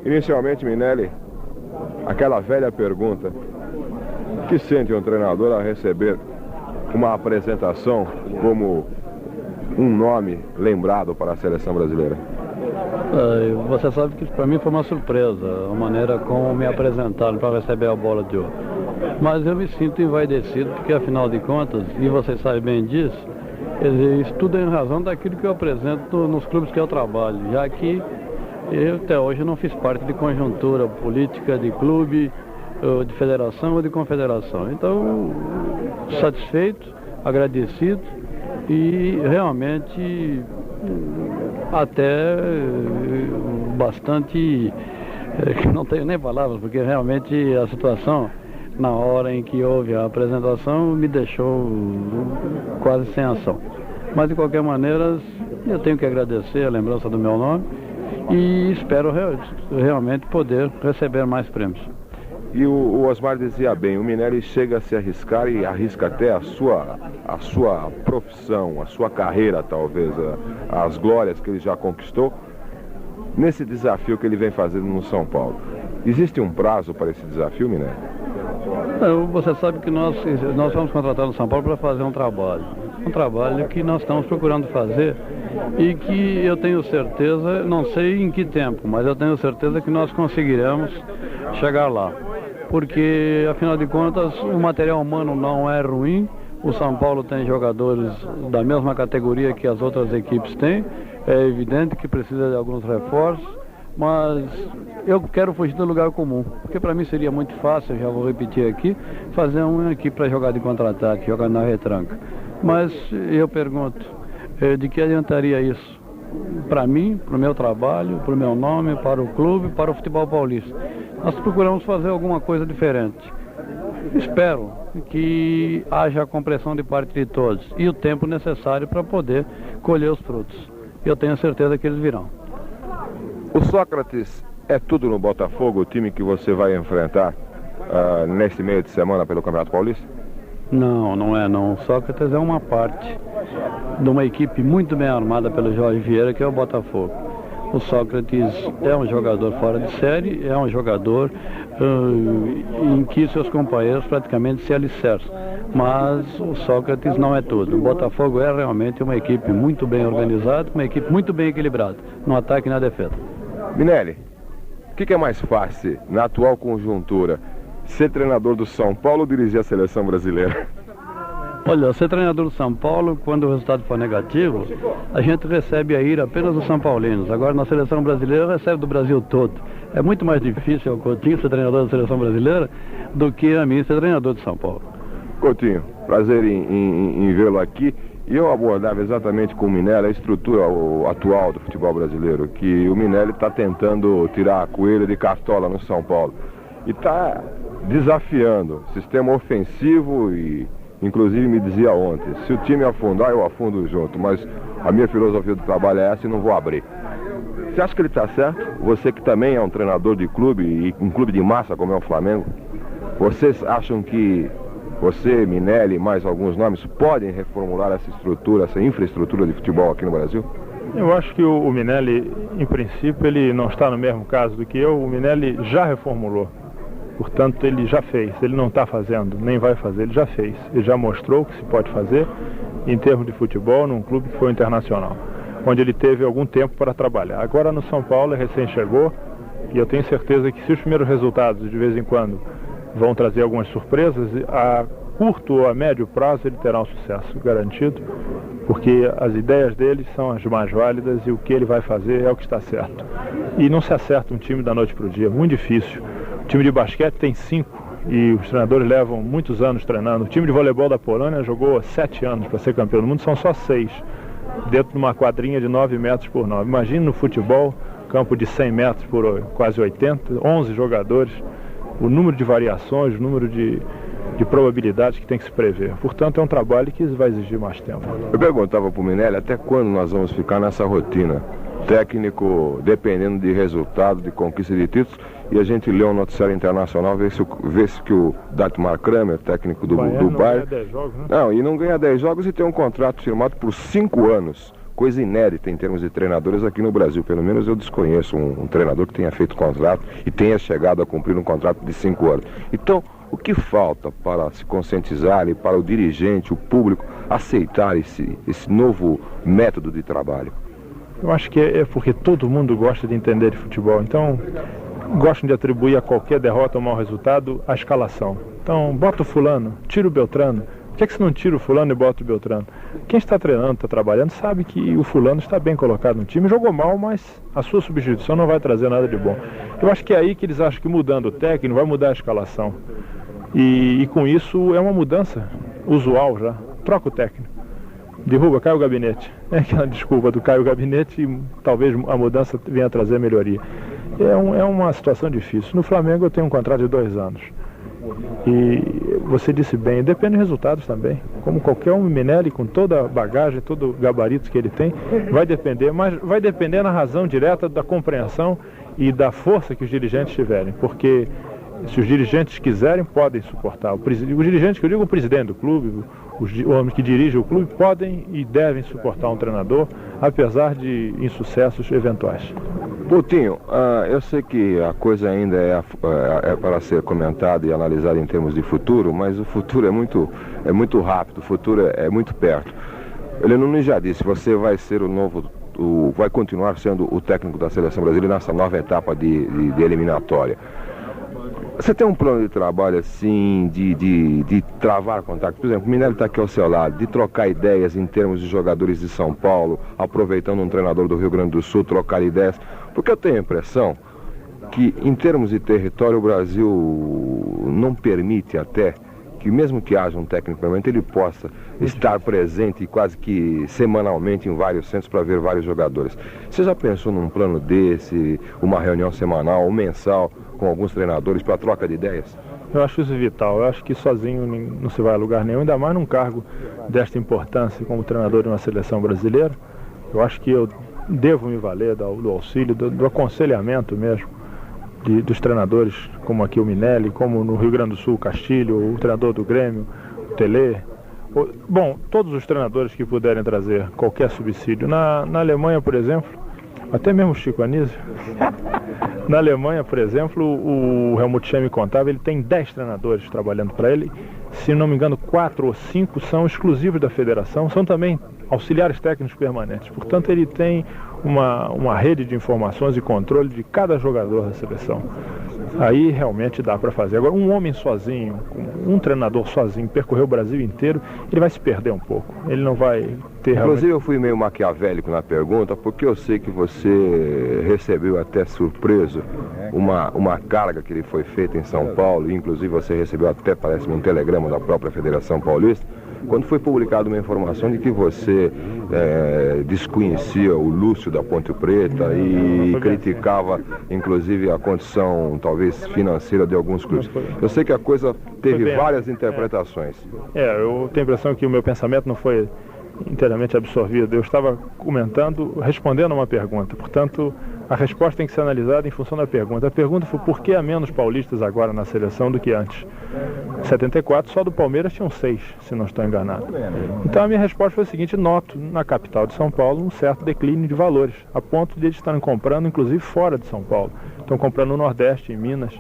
Inicialmente, Minelli, aquela velha pergunta: o que sente um treinador a receber uma apresentação como um nome lembrado para a seleção brasileira? Você sabe que para mim foi uma surpresa a maneira como me apresentaram para receber a bola de ouro. Mas eu me sinto envaidecido porque, afinal de contas, e você sabe bem disso, isso tudo é em razão daquilo que eu apresento nos clubes que eu trabalho, já que eu até hoje não fiz parte de conjuntura política de clube, de federação ou de confederação. Então, satisfeito, agradecido e realmente até bastante, não tenho nem palavras, porque realmente a situação, na hora em que houve a apresentação, me deixou quase sem ação. Mas, de qualquer maneira, eu tenho que agradecer a lembrança do meu nome e espero realmente poder receber mais prêmios. E o Osmar dizia bem, o Minelli chega a se arriscar e arrisca até a sua profissão, a sua carreira talvez, as glórias que ele já conquistou, nesse desafio que ele vem fazendo no São Paulo. Existe um prazo para esse desafio, Minelli? Você sabe que nós fomos contratados no São Paulo para fazer um trabalho que nós estamos procurando fazer e que eu tenho certeza, não sei em que tempo, mas eu tenho certeza que nós conseguiremos chegar lá. Porque, afinal de contas, o material humano não é ruim, o São Paulo tem jogadores da mesma categoria que as outras equipes têm, é evidente que precisa de alguns reforços, mas eu quero fugir do lugar comum, porque para mim seria muito fácil, já vou repetir aqui, fazer uma equipe para jogar de contra-ataque, jogar na retranca. Mas eu pergunto, de que adiantaria isso? Para mim, para o meu trabalho, para o meu nome, para o clube, para o futebol paulista. Nós procuramos fazer alguma coisa diferente. Espero que haja a compreensão de parte de todos e o tempo necessário para poder colher os frutos. Eu tenho certeza que eles virão. O Sócrates é tudo no Botafogo, o time que você vai enfrentar neste meio de semana pelo Campeonato Paulista? Não, não é não. O Sócrates é uma parte de uma equipe muito bem armada pelo Jorge Vieira, que é o Botafogo. O Sócrates é um jogador fora de série, é um jogador em que seus companheiros praticamente se alicerçam. Mas o Sócrates não é tudo. O Botafogo é realmente uma equipe muito bem organizada, uma equipe muito bem equilibrada, no ataque e na defesa. Minelli, o que é mais fácil na atual conjuntura? Ser treinador do São Paulo ou dirigir a seleção brasileira? Olha, ser treinador do São Paulo, quando o resultado for negativo, a gente recebe a ira apenas dos São Paulinos. Agora, na seleção brasileira, recebe do Brasil todo. É muito mais difícil ao Coutinho ser treinador da seleção brasileira do que a mim ser treinador de São Paulo. Coutinho, prazer em vê-lo aqui. E eu abordava exatamente com o Minelli a estrutura atual do futebol brasileiro, que o Minelli está tentando tirar a coelha de cartola no São Paulo. E está desafiando o sistema ofensivo e, inclusive, me dizia ontem, se o time afundar, eu afundo junto, mas a minha filosofia do trabalho é essa e não vou abrir. Você acha que ele está certo? Você que também é um treinador de clube, e um clube de massa como é o Flamengo, vocês acham que você, Minelli e mais alguns nomes podem reformular essa estrutura, essa infraestrutura de futebol aqui no Brasil? Eu acho que o Minelli, em princípio, ele não está no mesmo caso do que eu. O Minelli já reformulou. Portanto, ele já fez, ele não está fazendo, nem vai fazer, ele já fez. Ele já mostrou o que se pode fazer em termos de futebol num clube que foi internacional, onde ele teve algum tempo para trabalhar. Agora no São Paulo, ele recém chegou, e eu tenho certeza que se os primeiros resultados de vez em quando vão trazer algumas surpresas, a curto ou a médio prazo ele terá um sucesso garantido, porque as ideias dele são as mais válidas e o que ele vai fazer é o que está certo. E não se acerta um time da noite para o dia, muito difícil. O time de basquete tem 5 e os treinadores levam muitos anos treinando. O time de voleibol da Polônia jogou 7 anos para ser campeão do mundo, são só 6, dentro de uma quadrinha de 9 metros por 9. Imagine no futebol, campo de 100 metros por quase 80, 11 jogadores, o número de variações, o número de probabilidades que tem que se prever. Portanto, é um trabalho que vai exigir mais tempo. Eu perguntava para o Minelli até quando nós vamos ficar nessa rotina. Técnico dependendo de resultado, de conquista de títulos, e a gente lê um noticiário internacional, vê se que o Dietmar Kramer, técnico do Bayern, não ganha 10 jogos, né? Não, e não ganha 10 jogos e tem um contrato firmado por 5 anos coisa inédita em termos de treinadores aqui no Brasil. Pelo menos eu desconheço um treinador que tenha feito contrato e tenha chegado a cumprir um contrato de 5 anos. Então, o que falta para se conscientizar e para o dirigente, o público, aceitar esse novo método de trabalho? Eu acho que é porque todo mundo gosta de entender de futebol. Então, gostam de atribuir a qualquer derrota ou mau resultado a escalação. Então, bota o fulano, tira o Beltrano. Por que você não tira o fulano e bota o Beltrano? Quem está treinando, está trabalhando, sabe que o fulano está bem colocado no time. Jogou mal, mas a sua substituição não vai trazer nada de bom. Eu acho que é aí que eles acham que mudando o técnico vai mudar a escalação. E com isso é uma mudança usual já. Troca o técnico. Derruba, cai o gabinete. É aquela desculpa do cai o gabinete e talvez a mudança venha a trazer melhoria. É uma situação difícil. No Flamengo eu tenho um contrato de 2 anos. E você disse bem, depende dos resultados também. Como qualquer um, Minelli, com toda a bagagem, todo o gabarito que ele tem, vai depender, mas vai depender na razão direta da compreensão e da força que os dirigentes tiverem. Porque se os dirigentes quiserem, podem suportar. Os dirigentes, que eu digo o presidente do clube, os homens que dirigem o clube, podem e devem suportar um treinador, apesar de insucessos eventuais. Coutinho, eu sei que a coisa ainda é para ser comentada e analisada em termos de futuro, mas o futuro é muito rápido, o futuro é muito perto. Ele não já disse, você vai ser vai continuar sendo o técnico da seleção brasileira nessa nova etapa de eliminatória. Você tem um plano de trabalho assim, de travar contato? Por exemplo, o Minelli está aqui ao seu lado, de trocar ideias em termos de jogadores de São Paulo, aproveitando um treinador do Rio Grande do Sul, trocar ideias. Porque eu tenho a impressão que, em termos de território, o Brasil não permite até que, mesmo que haja um técnico permanente, ele possa estar presente quase que semanalmente em vários centros para ver vários jogadores. Você já pensou num plano desse, uma reunião semanal ou mensal com alguns treinadores para troca de ideias? Eu acho isso vital. Eu acho que sozinho não se vai a lugar nenhum, ainda mais num cargo desta importância como treinador de uma seleção brasileira. Eu acho que eu devo me valer do auxílio, do aconselhamento mesmo dos treinadores, como aqui o Minelli, como no Rio Grande do Sul o Castilho, o treinador do Grêmio, o Tele. Bom, todos os treinadores que puderem trazer qualquer subsídio. Na Alemanha, por exemplo, até mesmo o Chico Anísio. Na Alemanha, por exemplo, o Helmut Schell me contava, ele tem 10 treinadores trabalhando para ele. Se não me engano, 4 ou 5 são exclusivos da federação, são também auxiliares técnicos permanentes. Portanto, ele tem uma rede de informações e controle de cada jogador da seleção. Aí realmente dá para fazer. Agora, um homem sozinho, um treinador sozinho, percorrer o Brasil inteiro, ele vai se perder um pouco. Ele não vai ter... Inclusive, eu fui meio maquiavélico na pergunta, porque eu sei que você recebeu até surpreso uma carga que lhe foi feita em São Paulo, e inclusive você recebeu até, parece-me, um telegrama da própria Federação Paulista, quando foi publicada uma informação de que você desconhecia o Lúcio da Ponte Preta e criticava, inclusive, a condição, talvez, financeira de alguns clubes. Eu sei que a coisa teve várias interpretações. Eu tenho a impressão que o meu pensamento não foi inteiramente absorvido. Eu estava respondendo a uma pergunta. Portanto, a resposta tem que ser analisada em função da pergunta. A pergunta foi: por que há menos paulistas agora na seleção do que antes? Em 74, só do Palmeiras tinham 6, se não estou enganado. Então a minha resposta foi a seguinte: noto na capital de São Paulo um certo declínio de valores, a ponto de eles estarem comprando, inclusive, fora de São Paulo. Estão comprando no Nordeste, em Minas.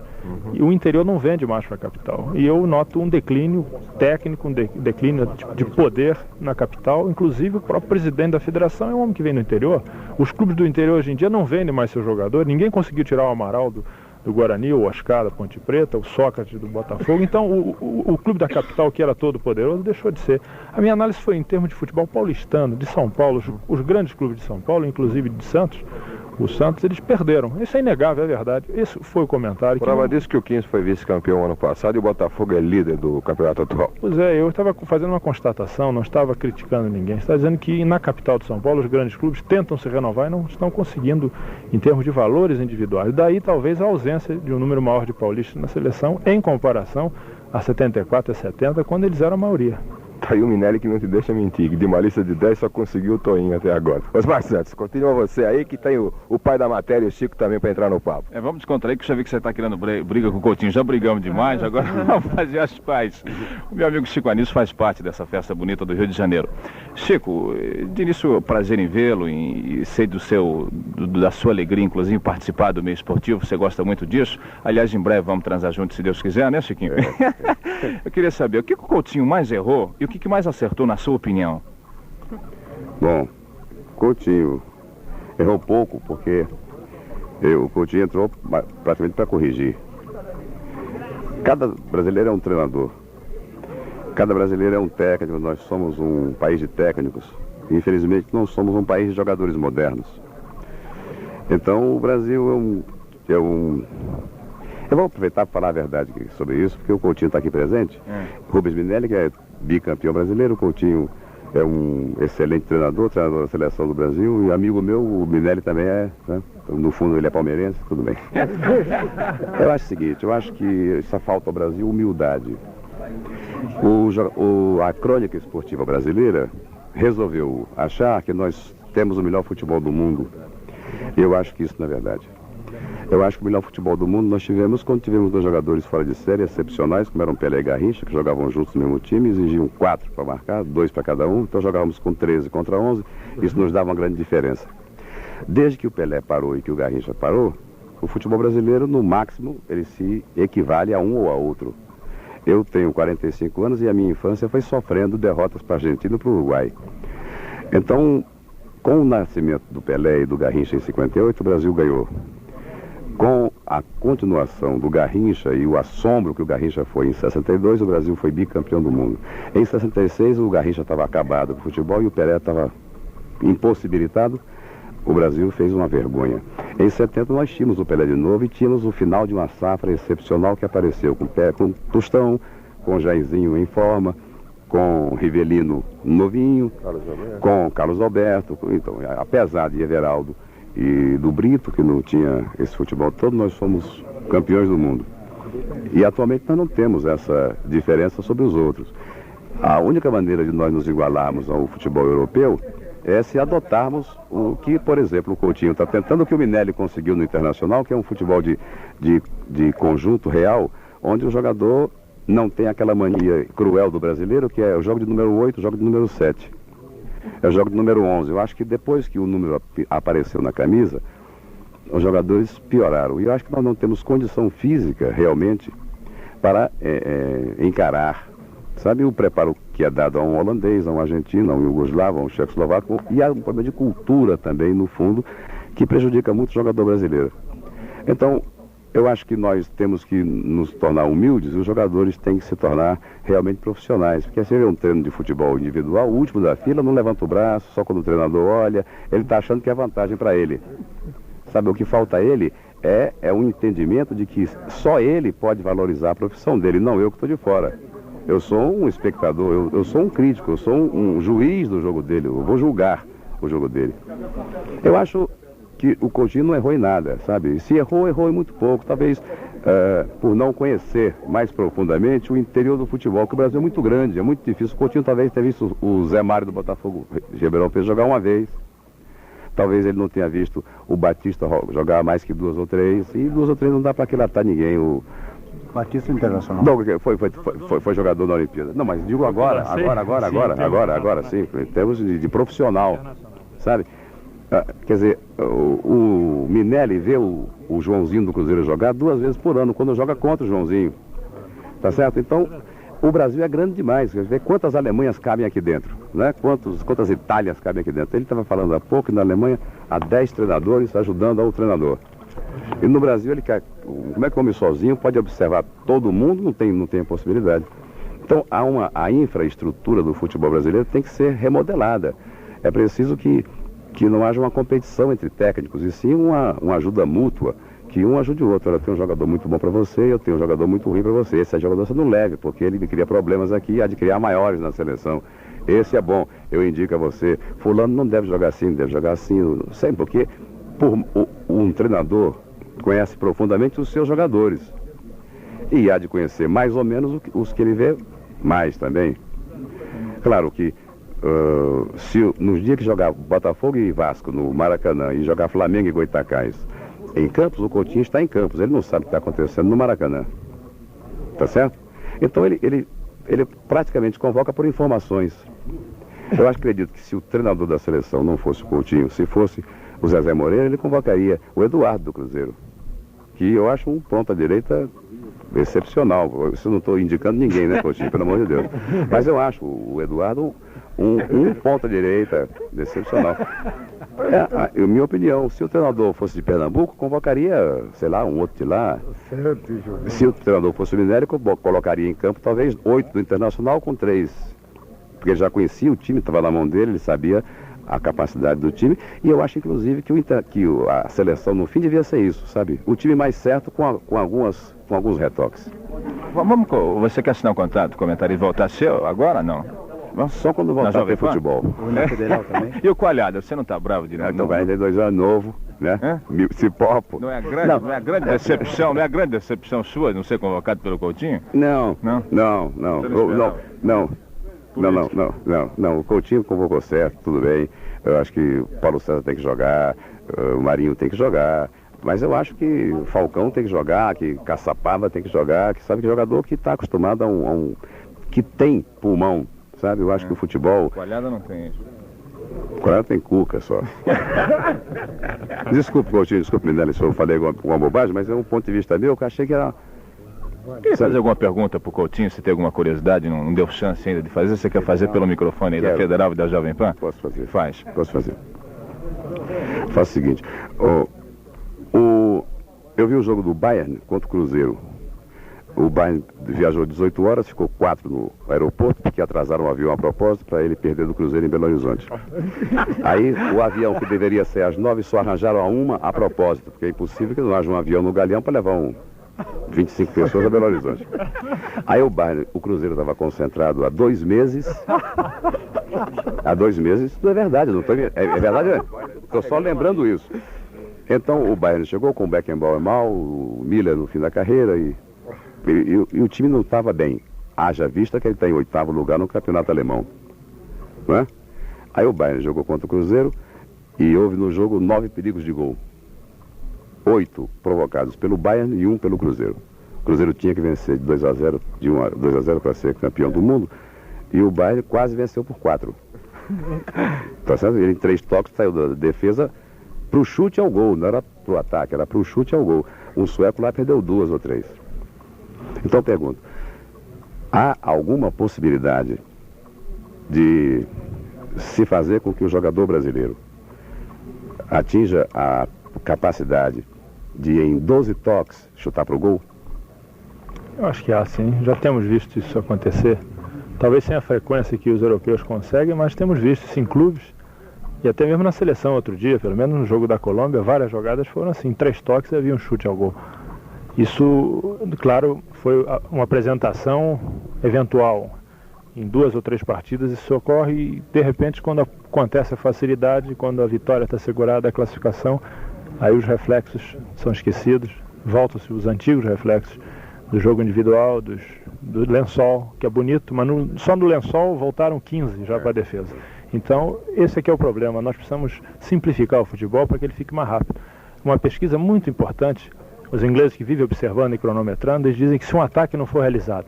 E o interior não vende mais para a capital. E eu noto um declínio técnico, um declínio de poder na capital. Inclusive, o próprio presidente da federação é um homem que vem do interior. Os clubes do interior hoje em dia não vendem mais seu jogador. Ninguém conseguiu tirar o Amaral do Guarani, o Oscar da Ponte Preta, o Sócrates do Botafogo. Então, o clube da capital, que era todo poderoso, deixou de ser. A minha análise foi em termos de futebol paulistano, de São Paulo. Os grandes clubes de São Paulo, inclusive de Santos, os Santos, eles perderam. Isso é inegável, é verdade. Esse foi o comentário. Prova disso que o 15 foi vice-campeão ano passado e o Botafogo é líder do campeonato atual. Pois é, eu estava fazendo uma constatação, não estava criticando ninguém. Está dizendo que na capital de São Paulo os grandes clubes tentam se renovar e não estão conseguindo em termos de valores individuais. Daí talvez a ausência de um número maior de paulistas na seleção em comparação a 74 e 70, quando eles eram a maioria. Tá aí o Minelli que não te deixa mentir, que de uma lista de 10 só conseguiu o Toinho até agora. Osmar Santos, continua você aí, que tem o pai da matéria e o Chico também para entrar no papo. Vamos descontrair, que eu já vi que você está querendo briga com o Coutinho. Já brigamos demais, agora vamos fazer as pazes. O meu amigo Chico Anísio faz parte dessa festa bonita do Rio de Janeiro. Chico, de início, prazer em vê-lo e sei da sua alegria, inclusive, em participar do meio esportivo. Você gosta muito disso. Aliás, em breve vamos transar juntos, se Deus quiser, né, Chiquinho? Eu queria saber, o que o Coutinho mais errou e o que mais acertou, na sua opinião? Bom, Coutinho errou pouco, porque o Coutinho entrou praticamente para corrigir. Cada brasileiro é um treinador. Cada brasileiro é um técnico. Nós somos um país de técnicos. Infelizmente, não somos um país de jogadores modernos. Então, o Brasil Eu vou aproveitar para falar a verdade sobre isso, porque o Coutinho está aqui presente. Rubens Minelli, que é bicampeão brasileiro. O Coutinho é um excelente treinador da seleção do Brasil. E amigo meu, o Minelli também é, né? No fundo ele é palmeirense, tudo bem. Eu acho o seguinte, eu acho que só falta ao Brasil humildade. A crônica esportiva brasileira resolveu achar que nós temos o melhor futebol do mundo. E eu acho que isso não é verdade. Eu acho que o melhor futebol do mundo nós tivemos quando tivemos 2 jogadores fora de série excepcionais, como eram Pelé e Garrincha, que jogavam juntos no mesmo time, exigiam 4 para marcar, 2 para cada um, então jogávamos com 13 contra 11, isso nos dava uma grande diferença. Desde que o Pelé parou e que o Garrincha parou, o futebol brasileiro, no máximo, ele se equivale a um ou a outro. Eu tenho 45 anos e a minha infância foi sofrendo derrotas para a Argentina e para o Uruguai. Então, com o nascimento do Pelé e do Garrincha em 58, o Brasil ganhou. Com a continuação do Garrincha e o assombro que o Garrincha foi em 62, o Brasil foi bicampeão do mundo. Em 66, o Garrincha estava acabado com o futebol e o Pelé estava impossibilitado. O Brasil fez uma vergonha. Em 70, nós tínhamos o Pelé de novo e tínhamos o final de uma safra excepcional que apareceu com Tostão, com Jairzinho em forma, com Rivelino novinho, com Carlos Alberto. Então, apesar de Everaldo e do Brito, que não tinha esse futebol todo, nós somos campeões do mundo. E atualmente nós não temos essa diferença sobre os outros. A única maneira de nós nos igualarmos ao futebol europeu é se adotarmos o que, por exemplo, o Coutinho está tentando, o que o Minelli conseguiu no Internacional, que é um futebol de conjunto real, onde o jogador não tem aquela mania cruel do brasileiro, que é o jogo de número 8, o jogo de número 7. É o jogo de número 11. Eu acho que depois que o número apareceu na camisa, os jogadores pioraram. E eu acho que nós não temos condição física, realmente, para encarar, sabe, o preparo que é dado a um holandês, a um argentino, a um iugoslavo, a um checoslovaco, e há um problema de cultura também, no fundo, que prejudica muito o jogador brasileiro. Então, eu acho que nós temos que nos tornar humildes e os jogadores têm que se tornar realmente profissionais. Porque se é um treino de futebol individual, o último da fila não levanta o braço, só quando o treinador olha, ele está achando que é vantagem para ele. Sabe, o que falta a ele é um entendimento de que só ele pode valorizar a profissão dele, não eu que estou de fora. Eu sou um espectador, eu sou um crítico, eu sou um juiz do jogo dele, eu vou julgar o jogo dele. Eu acho que o Coutinho não errou em nada, sabe? Se errou, errou em muito pouco, talvez por não conhecer mais profundamente o interior do futebol, que o Brasil é muito grande, é muito difícil. O Coutinho talvez tenha visto o Zé Mário do Botafogo Ribeirão Preto jogar uma vez, talvez ele não tenha visto o Batista jogar mais que 2 ou 3, e 2 ou 3 não dá para aquilatar ninguém. O Batista Internacional. Não, foi jogador na Olimpíada. Não, mas digo agora sim, em termos de profissional, sabe? Quer dizer, o Minelli vê o Joãozinho do Cruzeiro jogar 2 vezes por ano, quando joga contra o Joãozinho. Tá certo? Então, o Brasil é grande demais. Quer ver quantas Alemanhas cabem aqui dentro, né? Quantas Itálias cabem aqui dentro. Ele estava falando há pouco que na Alemanha há 10 treinadores ajudando ao treinador. E no Brasil, ele quer, como é que o homem sozinho pode observar todo mundo? Não tem possibilidade. Então, a infraestrutura do futebol brasileiro tem que ser remodelada. É preciso que não haja uma competição entre técnicos, e sim uma ajuda mútua, que um ajude o outro. Eu tenho um jogador muito bom para você, eu tenho um jogador muito ruim para você. Esse jogador você não leve, porque ele cria problemas aqui e há de criar maiores na seleção. Esse é bom, eu indico a você, fulano não deve jogar assim, deve jogar assim, sempre, porque um treinador conhece profundamente os seus jogadores. E há de conhecer mais ou menos os que ele vê mais também. Claro que se nos dias que jogar Botafogo e Vasco no Maracanã e jogar Flamengo e Goitacás em Campos, o Coutinho está em Campos, ele não sabe o que está acontecendo no Maracanã. Tá certo? Então ele praticamente convoca por informações. Eu acredito que se o treinador da seleção não fosse o Coutinho, se fosse o Zezé Moreira, ele convocaria o Eduardo do Cruzeiro, que eu acho um ponta-direita excepcional. Eu não estou indicando ninguém, né, Coutinho, pelo amor de Deus. Mas eu acho o Eduardo um ponta-direita excepcional. Minha opinião, se o treinador fosse de Pernambuco, convocaria, sei lá, um outro de lá. Se o treinador fosse o Minério, colocaria em campo talvez 8 do Internacional com 3. Porque ele já conhecia o time, estava na mão dele, ele sabia a capacidade do time. E eu acho, inclusive, que a seleção, no fim, devia ser isso, sabe? O time mais certo com alguns retoques. Você quer assinar um contrato, comentário e voltar seu agora, não? Só quando voltar a ter futebol. Na Federal também. E o Coalhada, você não está bravo de nada? Então vai ter 2 anos novo, né? Cipopo. Não é a grande decepção, não é a grande decepção sua não ser convocado pelo Coutinho? Não. O Coutinho convocou certo, tudo bem. Eu acho que o Paulo César tem que jogar, o Marinho tem que jogar. Mas eu acho que o Falcão tem que jogar, que Caçapava tem que jogar, que sabe que jogador que está acostumado que tem pulmão. Sabe, eu acho que o futebol... Coalhada não tem isso. Coalhada tem cuca só. Desculpe, Coutinho, desculpe, Minério, se eu falei alguma bobagem, mas é um ponto de vista meu que eu achei que era... Quer fazer alguma pergunta pro Coutinho, se tem alguma curiosidade, não deu chance ainda de fazer? Você quer fazer pelo microfone aí da Federal e da Jovem Pan? Posso fazer. Faz. Posso fazer. Faço o seguinte, eu vi o jogo do Bayern contra o Cruzeiro. O Bayern viajou 18 horas, ficou 4 no aeroporto, porque atrasaram o avião a propósito para ele perder do Cruzeiro em Belo Horizonte. Aí o avião que deveria ser às 9 só arranjaram a 1 a propósito, porque é impossível que não haja um avião no Galeão para levar 25 pessoas a Belo Horizonte. Aí o Cruzeiro estava concentrado há 2 meses. Há 2 meses, não é verdade, não tô, é verdade, estou só lembrando isso. Então o Bayern chegou com o Beckenbauer mal, o Miller no fim da carreira e o time não estava bem. Haja vista que ele está em 8º lugar no campeonato alemão. Não é? Aí o Bayern jogou contra o Cruzeiro e houve no jogo 9 perigos de gol. 8 provocados pelo Bayern e 1 pelo Cruzeiro. O Cruzeiro tinha que vencer de 2-0, de 2-0 para ser campeão do mundo, e o Bayern quase venceu por 4. Tá certo? Ele em 3 toques saiu da defesa para o chute ao gol, não era para o ataque, era para o chute ao gol. Um sueco lá perdeu 2 ou 3. Então eu pergunto, há alguma possibilidade de se fazer com que o jogador brasileiro atinja a capacidade de em 12 toques chutar para o gol? Eu acho que há sim, já temos visto isso acontecer. Talvez sem a frequência que os europeus conseguem, mas temos visto isso em clubes e até mesmo na seleção outro dia, pelo menos no jogo da Colômbia, várias jogadas foram assim, 3 toques e havia um chute ao gol. Isso, claro, foi uma apresentação eventual. Em 2 ou 3 partidas isso ocorre e, de repente, quando acontece a facilidade, quando a vitória está segurada, a classificação, aí os reflexos são esquecidos, voltam-se os antigos reflexos do jogo individual, do lençol, que é bonito, mas só no lençol voltaram 15 já para a defesa. Então, esse aqui é o problema. Nós precisamos simplificar o futebol para que ele fique mais rápido. Uma pesquisa muito importante, os ingleses que vivem observando e cronometrando, eles dizem que se um ataque não for realizado,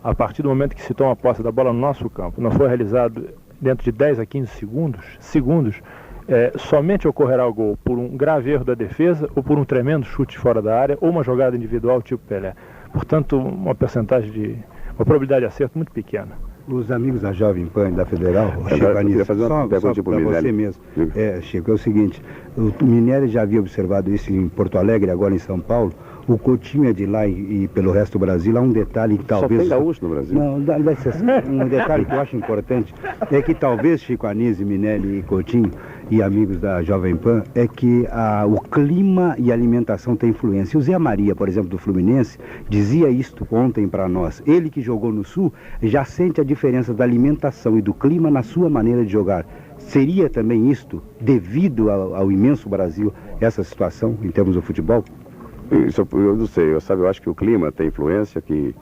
a partir do momento que se toma posse da bola no nosso campo, não for realizado dentro de 10 a 15 segundos, somente ocorrerá o gol por um grave erro da defesa ou por um tremendo chute fora da área ou uma jogada individual tipo Pelé. Portanto, uma probabilidade de acerto muito pequena. Os amigos da Jovem Pan e da Federal, eu queria fazer uma pergunta para você mesmo. Chico, é o seguinte, o Minério já havia observado isso em Porto Alegre, agora em São Paulo. O Coutinho é de lá e pelo resto do Brasil. Há um detalhe que talvez... Só tem gaúcho no Brasil? Não, vai ser assim. Um detalhe que eu acho importante é que talvez Chico Anísio, Minelli e Coutinho e amigos da Jovem Pan, é que o clima e a alimentação têm influência. O Zé Maria, por exemplo, do Fluminense, dizia isto ontem para nós. Ele que jogou no Sul já sente a diferença da alimentação e do clima na sua maneira de jogar. Seria também isto, devido ao imenso Brasil, essa situação em termos do futebol? Isso eu não sei, eu acho que o clima tem influência, que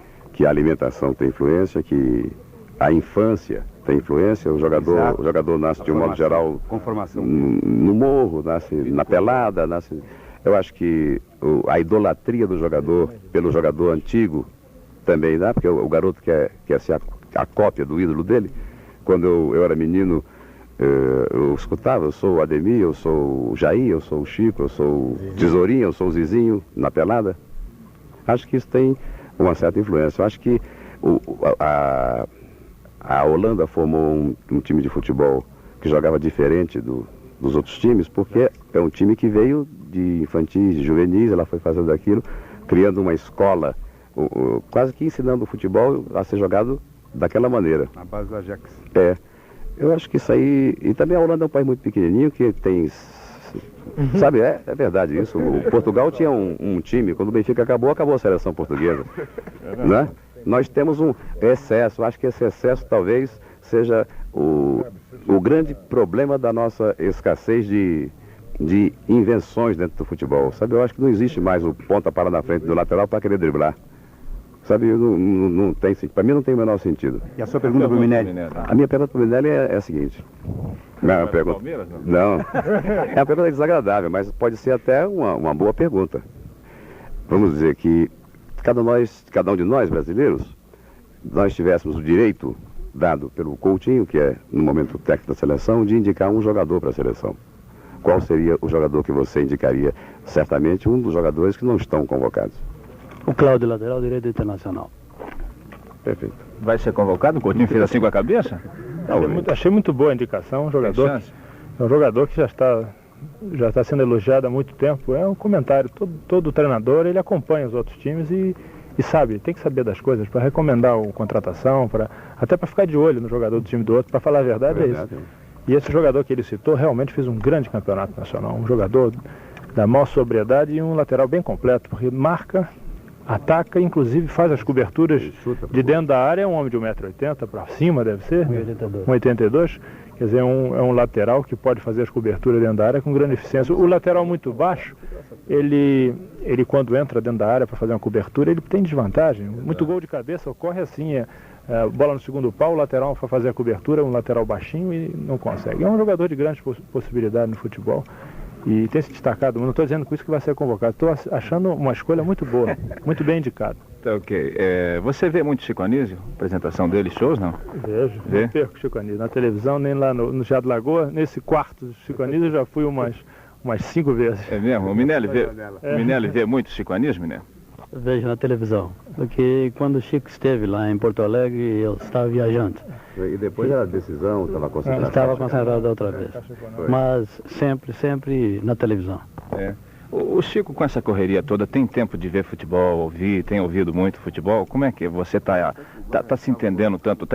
a alimentação tem influência, que a infância tem influência, o jogador nasce de um modo geral no morro, nasce na pelada, nasce... Eu acho que a idolatria do jogador pelo jogador antigo também dá, porque o garoto quer ser a cópia do ídolo dele. Quando eu era menino, eu escutava, eu sou o Ademir, eu sou o Jair, eu sou o Chico, eu sou o Tesourinho, eu sou o Zizinho, na pelada. Acho que isso tem uma certa influência. Eu acho que a Holanda formou um time de futebol que jogava diferente dos outros times, porque é um time que veio de infantis, de juvenis, ela foi fazendo aquilo, criando uma escola, quase que ensinando o futebol a ser jogado daquela maneira. Na base do Ajax. Eu acho que isso aí... E também a Holanda é um país muito pequenininho que tem... Sabe, é verdade isso. O Portugal tinha um time, quando o Benfica acabou a seleção portuguesa. Né? Nós temos um excesso, acho que esse excesso talvez seja o grande problema da nossa escassez de invenções dentro do futebol. Sabe, eu acho que não existe mais o ponta para na frente do lateral para querer driblar. Sabe, não tem, para mim não tem o menor sentido. E a sua pergunta para o Minelli? A minha pergunta para o Minelli é a seguinte. Não, pergunta... não, é uma pergunta desagradável, mas pode ser até uma boa pergunta. Vamos dizer que cada um de nós brasileiros, nós tivéssemos o direito dado pelo Coutinho, que é no momento o técnico da seleção, de indicar um jogador para a seleção. Qual seria o jogador que você indicaria? Certamente um dos jogadores que não estão convocados. O Cláudio, lateral direito do Internacional. Perfeito. Vai ser convocado? O Coutinho fez assim com a cabeça? Achei muito boa a indicação. Um jogador que já está sendo elogiado há muito tempo. É um comentário. Todo treinador ele acompanha os outros times e sabe, tem que saber das coisas para recomendar a contratação, até para ficar de olho no jogador do time do outro. Para falar a verdade, é isso. E esse jogador que ele citou realmente fez um grande campeonato nacional. Um jogador da maior sobriedade e um lateral bem completo, porque marca, ataca, inclusive faz as coberturas de dentro da área. É um homem de 1,80 m para cima, deve ser, 1,82 m. Quer dizer, é um lateral que pode fazer as coberturas dentro da área com grande eficiência. O lateral muito baixo, ele quando entra dentro da área para fazer uma cobertura, ele tem desvantagem. Muito gol de cabeça ocorre assim, bola no segundo pau, o lateral para fazer a cobertura, um lateral baixinho e não consegue. É um jogador de grande possibilidade no futebol. E tem se destacado, não estou dizendo com isso que vai ser convocado, estou achando uma escolha muito boa, muito bem indicado. Tá, ok. Você vê muito Chico Anísio? Apresentação dele, shows, não? Vejo, não perco Chico Anísio. Na televisão, nem lá no Teatro Lagoa, nesse quarto do Chico Anísio eu já fui umas 5 vezes. É mesmo? O Minelli vê muito Chico Anísio, Minelli? Vejo na televisão, porque quando o Chico esteve lá em Porto Alegre, eu estava viajando. E depois da decisão, estava concentrado? Estava concentrado outra vez, mas sempre na televisão. O Chico, com essa correria toda, tem tempo de ver futebol, tem ouvido muito futebol? Como é que você está se entendendo tanto,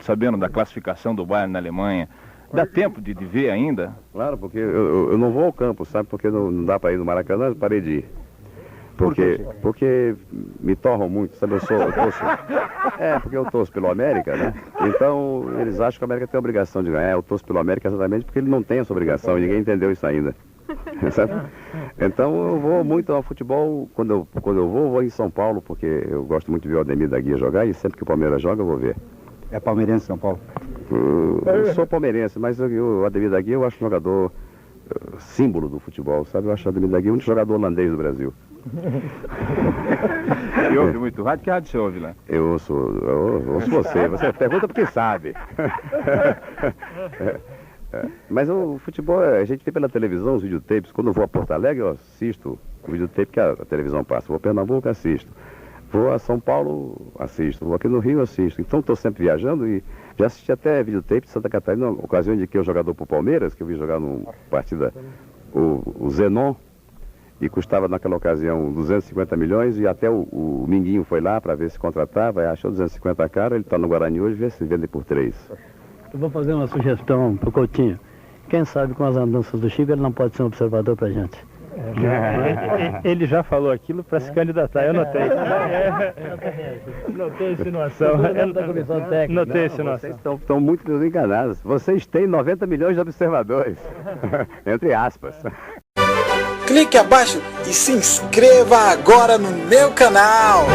sabendo da classificação do Bayern na Alemanha? Dá tempo de ver ainda? Claro, porque eu não vou ao campo, sabe? Porque não dá para ir no Maracanã, eu parei de ir. Porque me torram muito, sabe? Eu torço. Porque eu torço pelo América, né? Então, eles acham que o América tem a obrigação de ganhar. Eu torço pelo América exatamente porque ele não tem essa obrigação e ninguém entendeu isso ainda. Sabe? Então, eu vou muito ao futebol. Quando eu vou em São Paulo, porque eu gosto muito de ver o Ademir da Guia jogar e sempre que o Palmeiras joga, eu vou ver. É palmeirense São Paulo? Eu sou palmeirense, mas o Ademir da Guia eu acho um jogador símbolo do futebol, sabe? Eu acho o Ademir da Guia o único jogador holandês do Brasil. E ouve muito rádio? Que rádio você ouve lá? Eu ouço você pergunta porque sabe. Mas o futebol, a gente vê pela televisão os videotapes. Quando eu vou a Porto Alegre, eu assisto o videotape que a televisão passa. Vou a Pernambuco, assisto. Vou a São Paulo, assisto. Vou aqui no Rio, assisto. Então estou sempre viajando e já assisti até videotape de Santa Catarina, na ocasião de que eu jogador pro Palmeiras, que eu vi jogar numa partida o Zenon, e custava naquela ocasião 250 milhões, e até o Minguinho foi lá para ver se contratava, achou 250 caro, ele está no Guarani hoje, vê se vende por 3. Eu vou fazer uma sugestão pro Coutinho. Quem sabe com as andanças do Chico ele não pode ser um observador pra gente. Ele já falou aquilo para se candidatar, eu notei. Notei insinuação. Notei insinuação. Vocês estão muito enganados. Vocês têm 90 milhões de observadores. Entre aspas. Clique abaixo e se inscreva agora no meu canal.